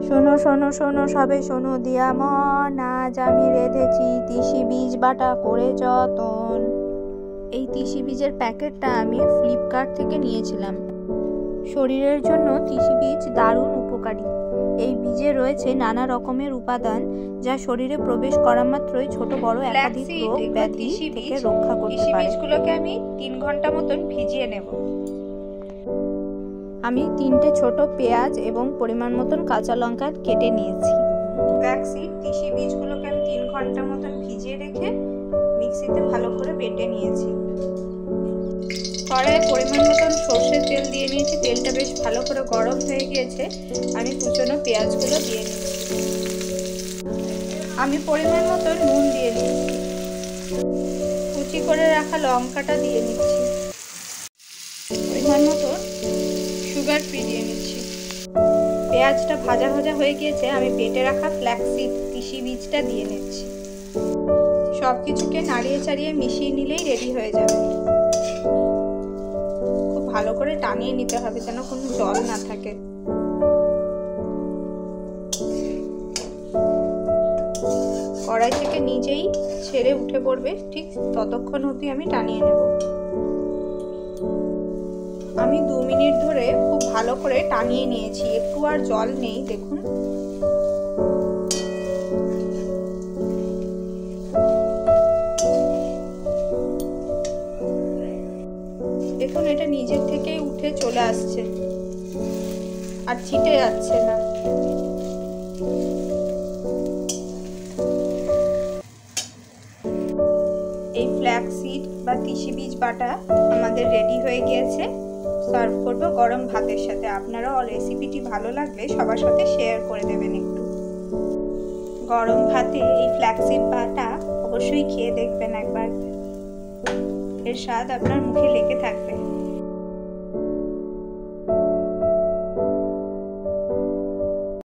শোনো শোনো শোনো সবে শোনো দিয়া মন, আজ আমি রেঁধেছি তিসি বীজ বাটা করে যতন। এই তিসি বীজের প্যাকেটটা আমি ফ্লিপকার্ট থেকে নিয়েছিলাম। শরীরের জন্য তিসি বীজ দারুণ উপকারী। এই বীজে রয়েছে নানা রকমের উপাদান যা শরীরে প্রবেশ করা মাত্রই ছোট বড় একাধিক রোগ ব্যাধি থেকে রক্ষা করতে পারে। বীজগুলোকে আমি 3 ঘন্টা মতন ভিজিয়ে নেব। আমি 3টে ছোট পেঁয়াজ এবং পরিমাণ মতন কাঁচা লঙ্কা কেটে নিয়েছি। ফ্ল্যাক্সিড তিসি বীজগুলোকে আমি 3 ঘন্টা মতন ভিজিয়ে রেখে মিক্সিতে ভালো করে বেটে নিয়েছি। কড়াইয়ে পরিমাণ মতন সর্ষের তেল দিয়ে নিয়েছি। তেলটা বেশ ভালো করে গরম হয়ে গিয়েছে। আমি কুচনো পেঁয়াজগুলো দিয়ে নিচ্ছি। আমি পরিমাণ মতন নুন দিয়ে নিচ্ছি। কুচি করে রাখা লঙ্কাটা দিয়ে নিচ্ছি। পরিমাণ মতন সুগার ফ্রি দিয়ে নিচ্ছি। পেঁয়াজটা ভাজা ভাজা হয়ে গিয়েছে। আমি বেটে রাখা ফ্ল্যাক্সিড তিসি বীজটা দিয়ে নিচ্ছি। সব কিছুকে নাড়িয়ে চাড়িয়ে মিশিয়ে নিলেই রেডি হয়ে যাবে। খুব ভালো করে টানিয়ে নিতে হবে যেন কোনো জল না থাকে। কড়াই থেকে নিজেই ছেড়ে উঠে পড়বে, ঠিক ততক্ষণ অবধি আমি টানিয়ে নেব। আমি 2 মিনিট ধরে খুব ভালো করে টানিয়ে নিয়েছি। একটু আর জল নেই, দেখুন। দেখুন, এটা নিজের থেকেই উঠে চলে আসছে আর ছিটে যাচ্ছে না। এই ফ্ল্যাক্সিড বা তিসি বীজ বাটা আমাদের রেডি হয়ে গিয়েছে। সার্ভ করব গরম ভাতের সাথে। আপনারাও রেসিপিটি ভালো লাগলে সবার সাথে শেয়ার করে দেবেন একটু। গরম ভাতে এই ফ্ল্যাক্সিড বাটা অবশ্যই খেয়ে দেখবেন একবার। এর স্বাদ আপনার মুখে লেগে থাকবে।